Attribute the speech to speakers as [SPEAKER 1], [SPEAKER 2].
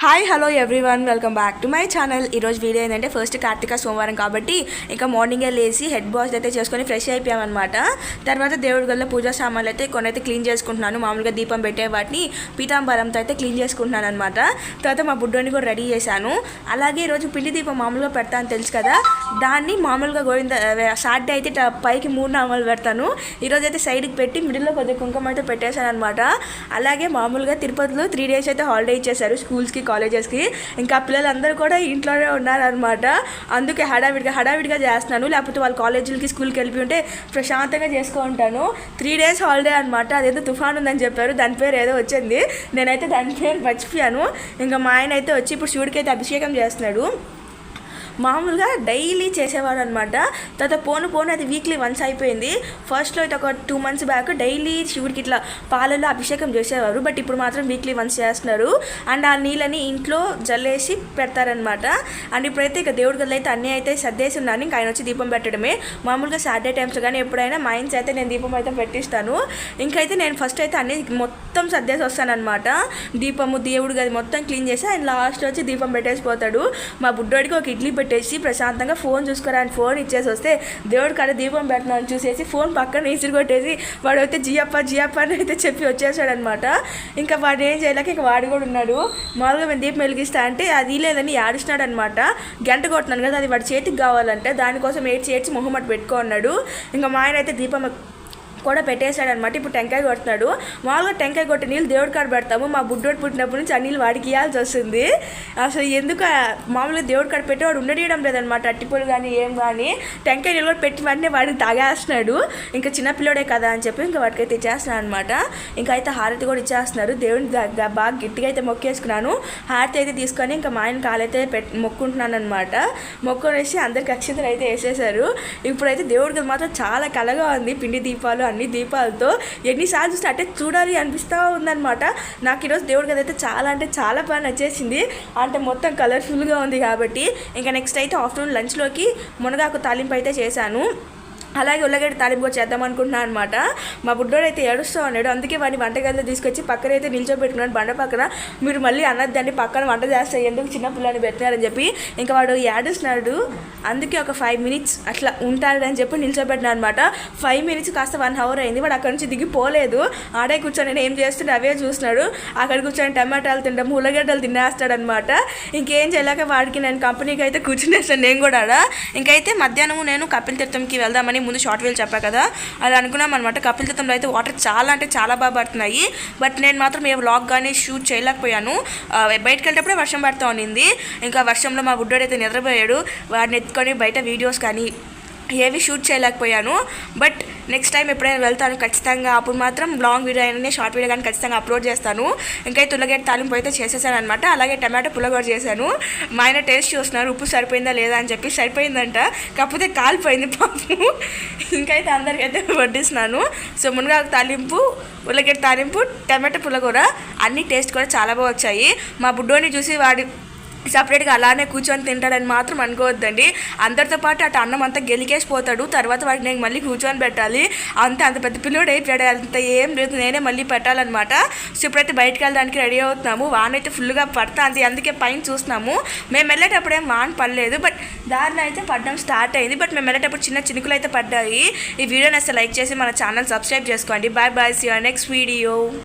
[SPEAKER 1] Hi hello everyone, welcome back to my channel. ఈరోజు video ఏంటంటే first Karthika సోమవారం కాబట్టి ఇంకా మార్నింగే లేచి హెడ్ వాష్ అయితే చేసుకొని ఫ్రెష్ అయిపోయామన్నమాట. తర్వాత దేవుడి గల్ల పూజా సామాన్లు అయితే కొన్ని అయితే క్లీన్ చేసుకుంటున్నాను. మామూలుగా దీపం పెట్టే వాటిని పీతాంబరంతో అయితే క్లీన్ చేసుకుంటున్నాను అనమాట. తర్వాత మా బుడ్డోని కూడా రెడీ చేశాను. అలాగే ఈరోజు పిండి దీపం మామూలుగా పెడతాను తెలుసు కదా, దాన్ని మామూలుగా గోవింద సాటర్డే అయితే పైకి 3 నామాలు పెడతాను. ఈరోజు అయితే సైడ్కి పెట్టి మిడిల్లో కొద్దిగా కుంకుమ అయితే పెట్టేశాను అనమాట. అలాగే మామూలుగా తిరుపతిలో 3 days అయితే హాలిడే ఇచ్చేశారు స్కూల్స్కి కాలేజెస్కి. ఇంకా పిల్లలందరూ కూడా ఇంట్లోనే ఉన్నారనమాట. అందుకే హడావిడిగా చేస్తున్నాను. లేకపోతే వాళ్ళ కాలేజీలకి స్కూల్కి వెళ్ళి ఉంటే ప్రశాంతంగా చేసుకుంటాను. 3 days హాలిడే అనమాట. అదేదో తుఫాన్ ఉందని చెప్పారు, దాని పేరు ఏదో వచ్చింది, నేనైతే దాని పేరు మర్చిపోయాను. ఇంకా మా ఆయన అయితే వచ్చి ఇప్పుడు శివుడికి అయితే అభిషేకం చేస్తున్నాడు. మామూలుగా డైలీ చేసేవాడు అనమాట. తర్వాత పోను అది వీక్లీ వన్స్ అయిపోయింది. ఫస్ట్లో అయితే ఒక 2 months బ్యాక్ డైలీ శివుడికి ఇట్లా పాలలో అభిషేకం చేసేవారు. బట్ ఇప్పుడు మాత్రం వీక్లీ వన్స్ చేస్తున్నారు. అండ్ ఆ నీళ్ళని ఇంట్లో జల్లేసి పెడతారనమాట. అండ్ ఇప్పుడైతే ఇక దేవుడి గదిలో అయితే అన్నీ అయితే సర్దేసి ఉన్నాను. ఇంకా ఆయన వచ్చి దీపం పెట్టడమే. మామూలుగా సాటర్డే టైమ్స్ కానీ ఎప్పుడైనా మా ఇంట్లో అయితే నేను దీపం అయితే పెట్టిస్తాను. ఇంకైతే నేను ఫస్ట్ అయితే అన్నీ మొత్తం సర్దేసి వస్తానమాట. దీపము దేవుడి గది మొత్తం క్లీన్ చేసి ఆయన లాస్ట్ వచ్చి దీపం పెట్టేసిపోతాడు. మా బుడ్డోడికి ఒక ఇడ్లీ పెట్టేసి ప్రశాంతంగా ఫోన్ చూసుకోరా అని ఫోన్ ఇచ్చేసి వస్తే దేవుడి కాడ దీపం పెడుతున్నాను చూసేసి ఫోన్ పక్కన ఇసురు కొట్టేసి వాడు అయితే జియప్ప అని అయితే చెప్పి వచ్చేసాడు అనమాట. ఇంకా వాడు ఏం చేయలేక ఇంకా వాడు కూడా ఉన్నాడు. మామూలుగా మేము దీపం వెలిగిస్తా అంటే అది లేదని ఆడిస్తున్నాడు అనమాట. గంట కొడుతున్నాను కదా, అది వాడి చేతికి కావాలంటే దానికోసం ఏడ్చి మొహమ్మట పెట్టుకో అన్నాడు. ఇంకా మా ఆయన అయితే దీపం కూడా పెట్టేశాడు అనమాట. ఇప్పుడు టెంకాయ కొడుతున్నాడు. మామూలుగా టెంకాయ కొట్టి నీళ్ళు దేవుడి కాడ పెడతాము. మా బుడ్డోడు పుట్టినప్పటి నుంచి ఆ నీళ్ళు వాడికి ఇవ్వాల్సి వస్తుంది. అసలు ఎందుకు మామూలుగా దేవుడి కాడ పెట్టి వాడు ఉండడియడం లేదనమాట. అట్టిపొడి కానీ ఏం కానీ టెంకాయ నీళ్ళు కూడా పెట్టి వెంటనే వాడికి తాగేస్తున్నాడు. ఇంకా చిన్నపిల్లోడే కదా అని చెప్పి ఇంకా వాడికైతే ఇచ్చేస్తున్నాను అనమాట. ఇంకా అయితే హారతి కూడా ఇచ్చేస్తున్నారు. దేవుడిని బాగా గట్టిగా అయితే మొక్కేసుకున్నాను. హారతి అయితే తీసుకొని ఇంకా మా ఆయన కాలైతే మొక్కుంటున్నాను అనమాట. మొక్కునేసి అందరికి అక్షంతలు అయితే వేసేసారు. ఇప్పుడైతే దేవుడికి మాత్రం చాలా కలగా ఉంది. పిండి దీపాలు అన్ని దీపాలతో ఎన్నిసార్లు చూస్తే అంటే చూడాలి అనిపిస్తూ ఉందన్నమాట. నాకు ఈరోజు దేవుడి గది అయితే చాలా అంటే చాలా బాగా నచ్చేసింది. అంటే మొత్తం కలర్ఫుల్గా ఉంది కాబట్టి ఇంకా నెక్స్ట్ అయితే ఆఫ్టర్నూన్ లంచ్లోకి మునగాకు తాలింపు అయితే చేశాను. అలాగే ఉల్లగడ్డ తాలింపు కూడా చేద్దాం అనుకుంటున్నాను అనమాట. మా బుడ్డోడు అయితే ఏడుస్తూ ఉన్నాడు. అందుకే వాడిని వంటగదిలో తీసుకొచ్చి పక్కన అయితే నిల్చోబెట్టుకున్నాడు బండ పక్కన. మీరు మళ్ళీ అన్నద్దండి పక్కన వంట చేస్తే ఎందుకు చిన్నపిల్లని పెట్టినారని చెప్పి ఇంకా వాడు ఏడుస్తున్నాడు. అందుకే ఒక 5 minutes అట్లా ఉంటాడని చెప్పి నిల్చోబెట్టినా అనమాట. 5 minutes కాస్త 1 hour అయింది. వాడు అక్కడ నుంచి దిగిపోలేదు. ఆడే కూర్చొని నేను ఏం చేస్తుంటే అవే చూస్తున్నాడు. అక్కడ కూర్చొని టమాటాలు తినడం ఉల్లగడ్డలు తినేస్తాడనమాట. ఇంకేం చేయలేక వాడికి నేను కంపెనీకి అయితే కూర్చునేస్తాను నేను కూడా. ఇంకైతే మధ్యాహ్నం నేను కపిల్ తీర్థంకి వెళ్దామని ముందు షార్ట్ వీల్ చెప్పా కదా, అది అనుకున్నాం అనమాట. కపిల్ తీర్థంలో అయితే వాటర్ చాలా అంటే చాలా బాగా పడుతున్నాయి. బట్ నేను మాత్రం ఏ వ్లాగ్ కానీ షూట్ చేయలేకపోయాను. బయటకు వెళ్ళేటప్పుడే వర్షం పడుతూ ఉన్నింది. ఇంకా వర్షంలో మా బుడ్డోడు అయితే నిద్రపోయాడు. వాడిని ఎత్తుకొని బయట వీడియోస్ కానీ ఏవి షూట్ చేయలేకపోయాను. బట్ నెక్స్ట్ టైం ఎప్పుడైనా వెళ్తాను ఖచ్చితంగా. అప్పుడు మాత్రం లాంగ్ వీడియో అయినా షార్ట్ వీడియో కానీ ఖచ్చితంగా అప్లోడ్ చేస్తాను. ఇంకైతే ఉల్లగడ్డ తాలింపు అయితే చేసేసాను అనమాట. అలాగే టమాటో పుల్లగూర చేశాను. మా ఆయన టేస్ట్ చూస్తున్నారు ఉప్పు సరిపోయిందా లేదా అని చెప్పి. సరిపోయిందంట, కాకపోతే కాలిపోయింది పాపం. ఇంకైతే అందరికైతే వడ్డిస్తున్నాను. సో మునగాకు తాలింపు, ఉల్లగడ్డ తాలింపు, టమాటో పుల్లగూర అన్ని టేస్ట్ కూడా చాలా బాగా వచ్చాయి. మా బుడ్డోని చూసి వాడి సపరేట్గా అలానే కూర్చొని తింటాడని మాత్రం అనుకోవద్దండి. అందరితో పాటు అటు అన్నం అంతా గెలికేసిపోతాడు. తర్వాత వాడిని నేను మళ్ళీ కూర్చొని పెట్టాలి. అంత పెద్ద పిల్లోడు అయిపోయాడు. అంత ఏం లేదు, నేనే మళ్ళీ పెట్టాలన్నమాట. సో ఇప్పుడైతే బయటకు వెళ్ళడానికి రెడీ అవుతున్నాము. వాన అయితే ఫుల్గా పడుతుంది. అందుకే పైన చూస్తున్నాము. మేము వెళ్ళేటప్పుడు ఏం వాన పడలేదు, బట్ దారిలో అయితే పడడం స్టార్ట్ అయింది. బట్ మేము వెళ్ళేటప్పుడు చిన్న చినుకులు అయితే పడ్డాయి. ఈ వీడియోని అసలు లైక్ చేసి మన ఛానల్ సబ్స్క్రైబ్ చేసుకోండి. Bye bye, see you next video.